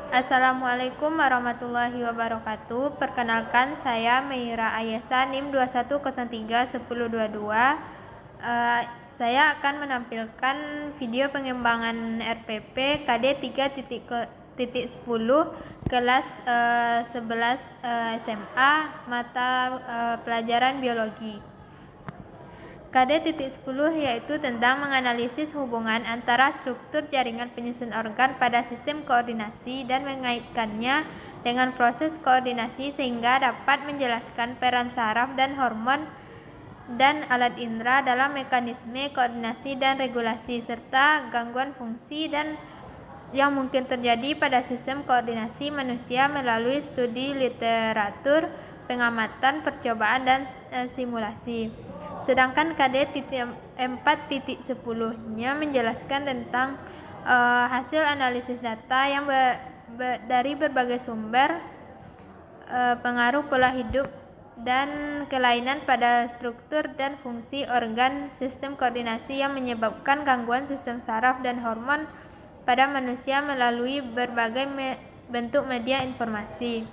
Assalamualaikum warahmatullahi wabarakatuh. Perkenalkan, saya Meira Ayesa, NIM 21031022. Saya akan menampilkan video pengembangan RPP KD 3.10 kelas 11 SMA mata pelajaran biologi. KD.10 yaitu tentang menganalisis hubungan antara struktur jaringan penyusun organ pada sistem koordinasi dan mengaitkannya dengan proses koordinasi sehingga dapat menjelaskan peran saraf dan hormon dan alat indera dalam mekanisme koordinasi dan regulasi serta gangguan fungsi dan yang mungkin terjadi pada sistem koordinasi manusia melalui studi literatur, pengamatan, percobaan, dan simulasi. Sedangkan KD 4.10-nya menjelaskan tentang hasil analisis data yang dari berbagai sumber, pengaruh pola hidup, dan kelainan pada struktur dan fungsi organ sistem koordinasi yang menyebabkan gangguan sistem saraf dan hormon pada manusia melalui berbagai bentuk media informasi.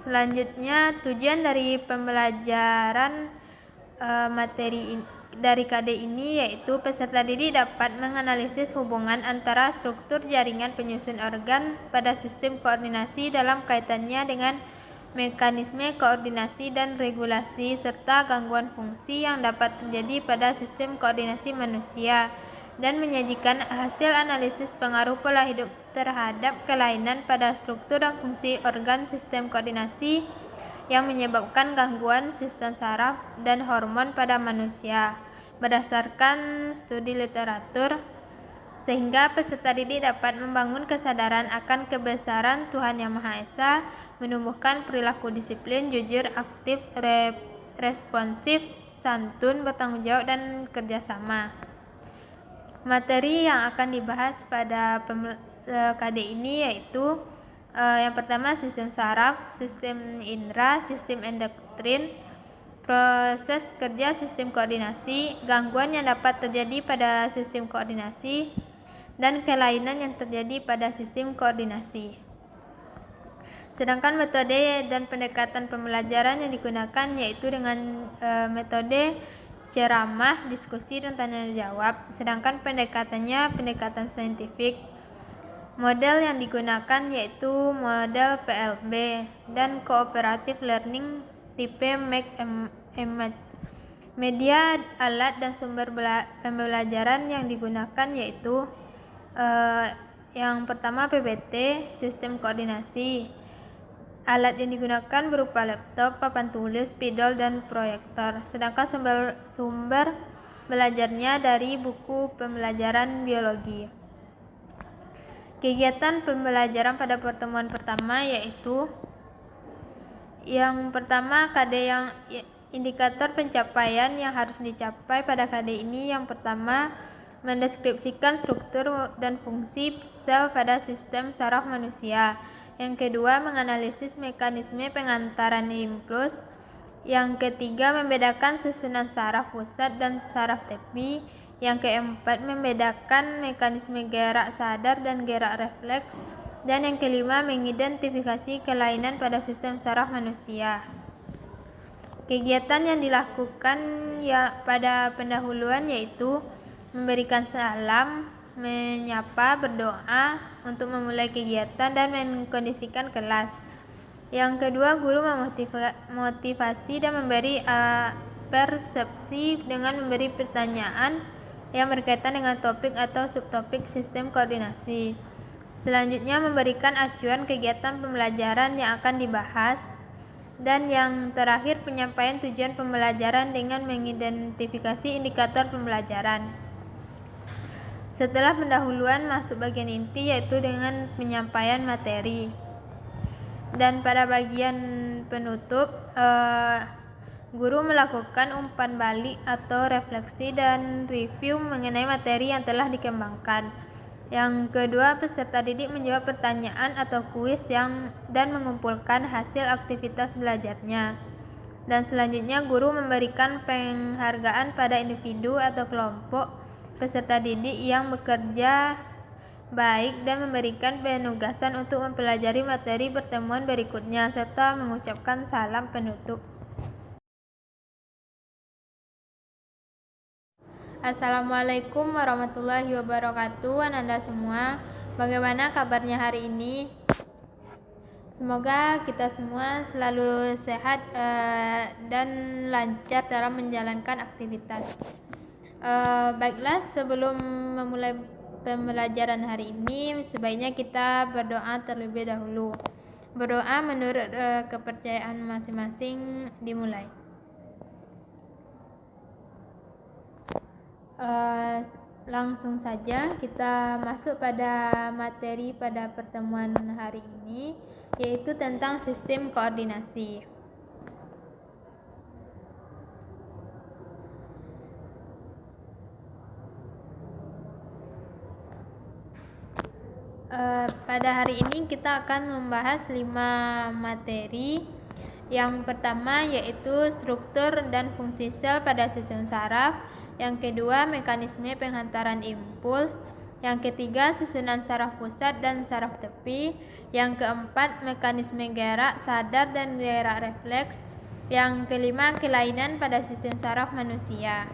Selanjutnya, tujuan dari pembelajaran materi dari KD ini yaitu peserta didik dapat menganalisis hubungan antara struktur jaringan penyusun organ pada sistem koordinasi dalam kaitannya dengan mekanisme koordinasi dan regulasi serta gangguan fungsi yang dapat terjadi pada sistem koordinasi manusia dan menyajikan hasil analisis pengaruh pola hidup terhadap kelainan pada struktur dan fungsi organ sistem koordinasi yang menyebabkan gangguan sistem saraf dan hormon pada manusia berdasarkan studi literatur, sehingga peserta didik dapat membangun kesadaran akan kebesaran Tuhan Yang Maha Esa, menumbuhkan perilaku disiplin, jujur, aktif, responsif, santun, bertanggung jawab, dan kerjasama. Materi yang akan dibahas pada KD ini yaitu yang pertama sistem saraf, sistem indera, sistem endokrin, proses kerja sistem koordinasi, gangguan yang dapat terjadi pada sistem koordinasi, dan kelainan yang terjadi pada sistem koordinasi. Sedangkan metode dan pendekatan pembelajaran yang digunakan yaitu dengan metode ceramah, diskusi, dan tanya jawab. Sedangkan pendekatannya pendekatan saintifik. Model yang digunakan yaitu model PLB dan Cooperative Learning tipe Make-Emmet. Media, alat, dan sumber pembelajaran yang digunakan yaitu yang pertama PPT, sistem koordinasi. Alat yang digunakan berupa laptop, papan tulis, spidol, dan proyektor. Sedangkan sumber belajarnya dari buku pembelajaran biologi. Kegiatan pembelajaran pada pertemuan pertama yaitu yang pertama KD yang indikator pencapaian yang harus dicapai pada KD ini. Yang pertama, mendeskripsikan struktur dan fungsi sel pada sistem saraf manusia. Yang kedua, menganalisis mekanisme pengantaran impuls. Yang ketiga, membedakan susunan saraf pusat dan saraf tepi. Yang keempat, membedakan mekanisme gerak sadar dan gerak refleks. Dan yang kelima, mengidentifikasi kelainan pada sistem saraf manusia. Kegiatan yang dilakukan pada pendahuluan yaitu memberikan salam, menyapa, berdoa untuk memulai kegiatan, dan mengkondisikan kelas. Yang kedua, guru memotivasi dan memberi persepsi dengan memberi pertanyaan yang berkaitan dengan topik atau subtopik sistem koordinasi. Selanjutnya, memberikan acuan kegiatan pembelajaran yang akan dibahas. Dan yang terakhir, penyampaian tujuan pembelajaran dengan mengidentifikasi indikator pembelajaran. Setelah pendahuluan, masuk bagian inti yaitu dengan penyampaian materi. Dan pada bagian penutup, guru melakukan umpan balik atau refleksi dan review mengenai materi yang telah dikembangkan. Yang kedua, peserta didik menjawab pertanyaan atau kuis dan mengumpulkan hasil aktivitas belajarnya. Dan selanjutnya, guru memberikan penghargaan pada individu atau kelompok peserta didik yang bekerja baik dan memberikan penugasan untuk mempelajari materi pertemuan berikutnya serta mengucapkan salam penutup. Assalamualaikum warahmatullahi wabarakatuh, Anda semua. Bagaimana kabarnya hari ini? Semoga kita semua selalu sehat dan lancar dalam menjalankan aktivitas. Baiklah, sebelum memulai pembelajaran hari ini, sebaiknya kita berdoa terlebih dahulu. Berdoa menurut kepercayaan masing-masing dimulai. Langsung saja kita masuk pada materi pada pertemuan hari ini, yaitu tentang sistem koordinasi. Pada hari ini kita akan membahas 5 materi. Yang pertama yaitu struktur dan fungsi sel pada sistem saraf. Yang kedua, mekanisme penghantaran impuls. Yang ketiga, susunan saraf pusat dan saraf tepi. Yang keempat, mekanisme gerak sadar dan gerak refleks. Yang kelima, kelainan pada sistem saraf manusia.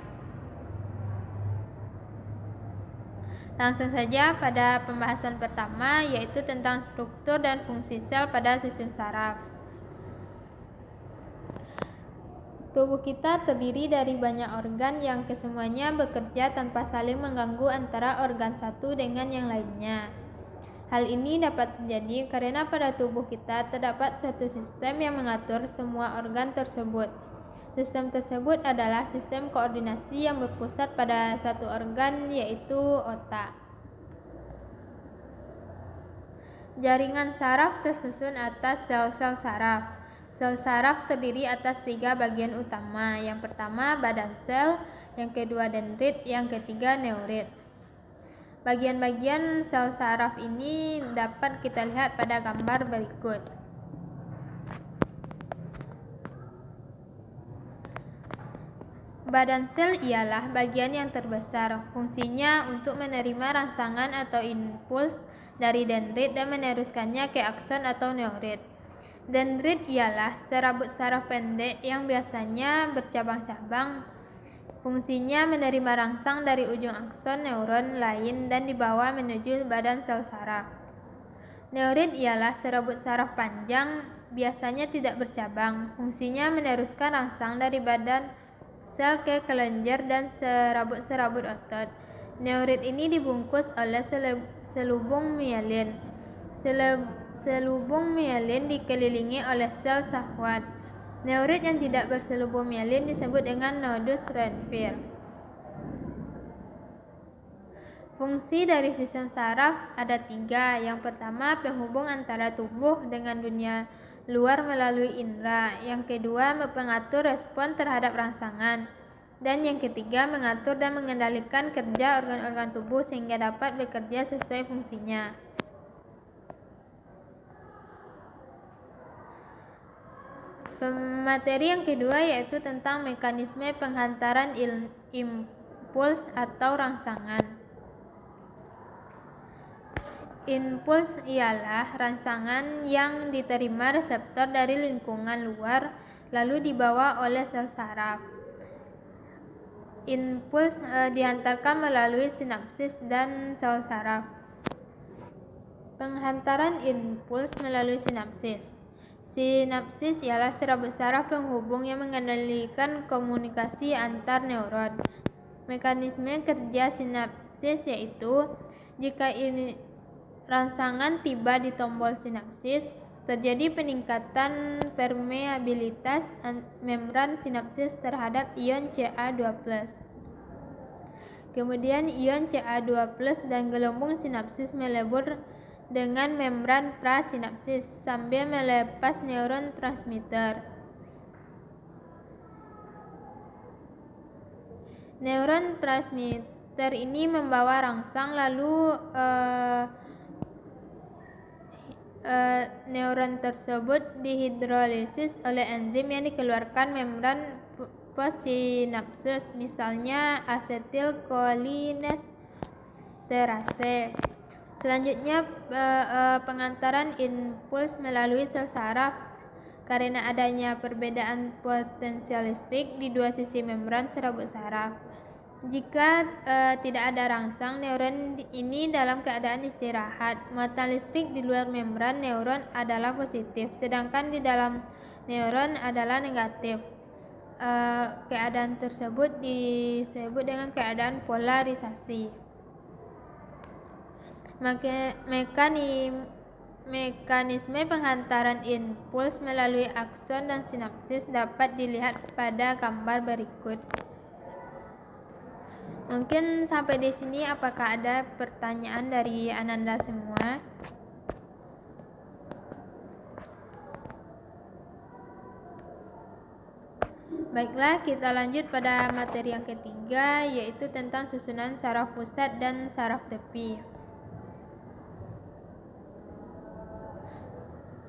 Langsung saja pada pembahasan pertama, yaitu tentang struktur dan fungsi sel pada sistem saraf. Tubuh kita terdiri dari banyak organ yang kesemuanya bekerja tanpa saling mengganggu antara organ satu dengan yang lainnya. Hal ini dapat terjadi karena pada tubuh kita terdapat suatu sistem yang mengatur semua organ tersebut. Sistem tersebut adalah sistem koordinasi yang berpusat pada satu organ, yaitu otak. Jaringan saraf tersusun atas sel-sel saraf. Sel saraf terdiri atas 3 bagian utama. Yang pertama, badan sel, yang kedua dendrit, yang ketiga neurit. Bagian-bagian sel saraf ini dapat kita lihat pada gambar berikut. Badan sel ialah bagian yang terbesar. Fungsinya untuk menerima rangsangan atau impuls dari dendrit dan meneruskannya ke akson atau neurit. Dendrit ialah serabut saraf pendek yang biasanya bercabang-cabang. Fungsinya menerima rangsang dari ujung akson neuron lain dan dibawa menuju badan sel saraf. Neurit ialah serabut saraf panjang, biasanya tidak bercabang. Fungsinya meneruskan rangsang dari badan sel ke kelenjar dan serabut-serabut otot. Neurit ini dibungkus oleh selubung mielin. Selubung mielin dikelilingi oleh sel syahwat. Neurit yang tidak berselubung mielin disebut dengan nodus Renfield. Fungsi dari sistem saraf ada 3. Yang pertama, penghubung antara tubuh dengan dunia luar melalui indera. Yang kedua, mengatur respon terhadap rangsangan. Dan yang ketiga, mengatur dan mengendalikan kerja organ-organ tubuh sehingga dapat bekerja sesuai fungsinya. Materi yang kedua yaitu tentang mekanisme penghantaran impuls atau rangsangan. Impuls ialah rangsangan yang diterima reseptor dari lingkungan luar lalu dibawa oleh sel saraf. Impuls dihantarkan melalui sinapsis dan sel saraf. Penghantaran impuls melalui sinapsis. Sinapsis ialah serabut saraf penghubung yang mengendalikan komunikasi antar neuron. Mekanisme kerja sinapsis yaitu jika rangsangan tiba di tombol sinapsis, terjadi peningkatan permeabilitas membran sinapsis terhadap ion Ca2+. Kemudian ion Ca2+ dan gelembung sinapsis melebur dengan membran prasinapsis sambil melepas neuron transmitter. Neuron transmitter ini membawa rangsang lalu neuron tersebut dihidrolisis oleh enzim yang dikeluarkan membran postsinapsis, misalnya asetilkolinesterase. Selanjutnya pengantaran impuls melalui sel saraf. Karena adanya perbedaan potensial listrik di dua sisi membran serabut saraf. Jika tidak ada rangsang, neuron ini dalam keadaan istirahat. Muatan listrik di luar membran neuron adalah positif, sedangkan di dalam neuron adalah negatif. Keadaan tersebut disebut dengan keadaan polarisasi. Mekanisme penghantaran impuls melalui akson dan sinapsis dapat dilihat pada gambar berikut. Mungkin sampai di sini, apakah ada pertanyaan dari Ananda semua? Baiklah, kita lanjut pada materi yang ketiga, yaitu tentang susunan saraf pusat dan saraf tepi.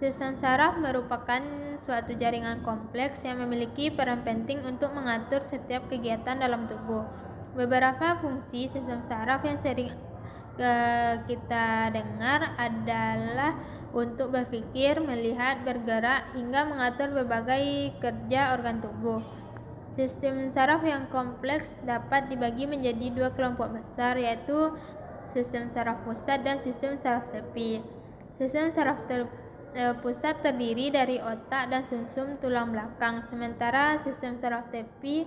Sistem saraf merupakan suatu jaringan kompleks yang memiliki peran penting untuk mengatur setiap kegiatan dalam tubuh. Beberapa fungsi sistem saraf yang sering kita dengar adalah untuk berpikir, melihat, bergerak, hingga mengatur berbagai kerja organ tubuh. Sistem saraf yang kompleks dapat dibagi menjadi dua kelompok besar, yaitu sistem saraf pusat dan sistem saraf tepi. Sistem saraf pusat terdiri dari otak dan sumsum tulang belakang, sementara sistem saraf tepi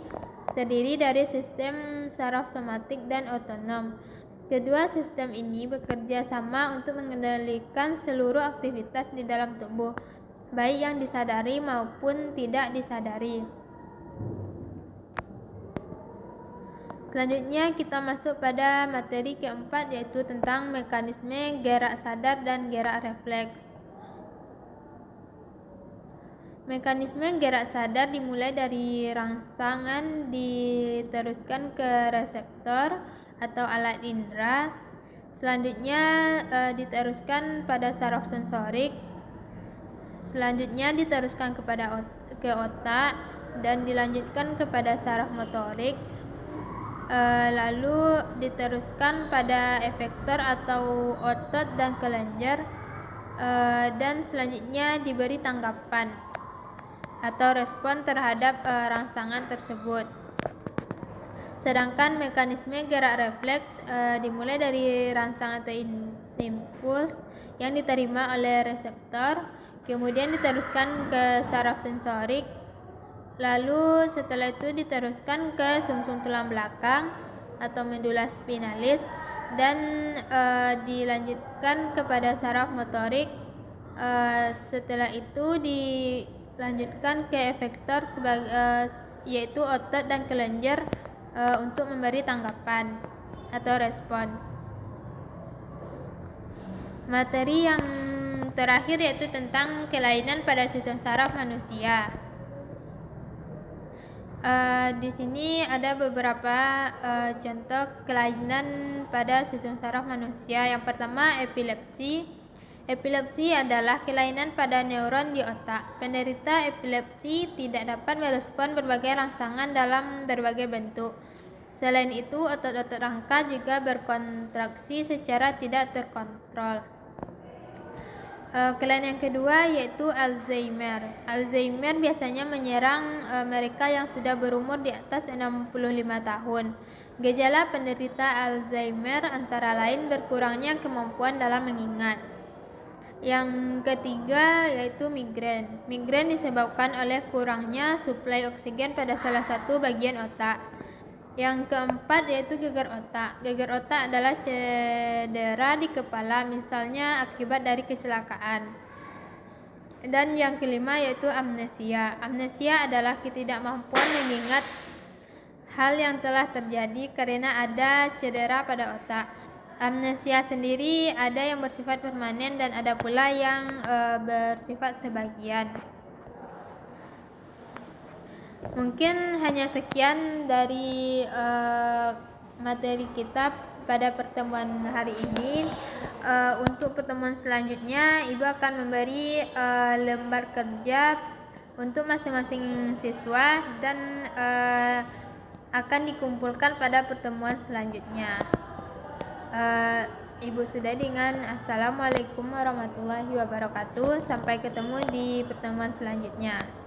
terdiri dari sistem saraf somatik dan otonom. Kedua sistem ini bekerja sama untuk mengendalikan seluruh aktivitas di dalam tubuh, baik yang disadari maupun tidak disadari. Selanjutnya kita masuk pada materi keempat, yaitu tentang mekanisme gerak sadar dan gerak refleks. Mekanisme gerak sadar dimulai dari rangsangan diteruskan ke reseptor atau alat indera. Selanjutnya diteruskan pada saraf sensorik. Selanjutnya diteruskan ke otak dan dilanjutkan kepada saraf motorik. Lalu diteruskan pada efektor atau otot dan kelenjar, dan selanjutnya diberi tanggapan atau respon terhadap rangsangan tersebut. Sedangkan mekanisme gerak refleks dimulai dari rangsangan atau impuls yang diterima oleh reseptor, kemudian diteruskan ke saraf sensorik, lalu setelah itu diteruskan ke sumsum tulang belakang atau medula spinalis, dan dilanjutkan kepada saraf motorik. Setelah itu dilanjutkan ke efektor yaitu otot dan kelenjar untuk memberi tanggapan atau respon. Materi yang terakhir yaitu tentang kelainan pada sistem saraf manusia. Di sini ada beberapa contoh kelainan pada sistem saraf manusia. Yang pertama, epilepsi. Epilepsi adalah kelainan pada neuron di otak. Penderita epilepsi tidak dapat merespon berbagai rangsangan dalam berbagai bentuk. Selain itu, otot-otot rangka juga berkontraksi secara tidak terkontrol. Kelainan yang kedua yaitu Alzheimer. Alzheimer biasanya menyerang mereka yang sudah berumur di atas 65 tahun. Gejala penderita Alzheimer antara lain berkurangnya kemampuan dalam mengingat. Yang ketiga yaitu migrain. Migrain disebabkan oleh kurangnya suplai oksigen pada salah satu bagian otak. Yang keempat yaitu gegar otak. Gegar otak adalah cedera di kepala, misalnya akibat dari kecelakaan. Dan yang kelima yaitu amnesia. Amnesia adalah ketidakmampuan mengingat hal yang telah terjadi karena ada cedera pada otak. Amnesia sendiri ada yang bersifat permanen dan ada pula yang bersifat sebagian. Mungkin hanya sekian dari materi kita pada pertemuan hari ini. Untuk pertemuan selanjutnya, Ibu akan memberi lembar kerja untuk masing-masing siswa dan akan dikumpulkan pada pertemuan selanjutnya. Ibu sudah dengan Assalamualaikum warahmatullahi wabarakatuh. Sampai ketemu di pertemuan selanjutnya.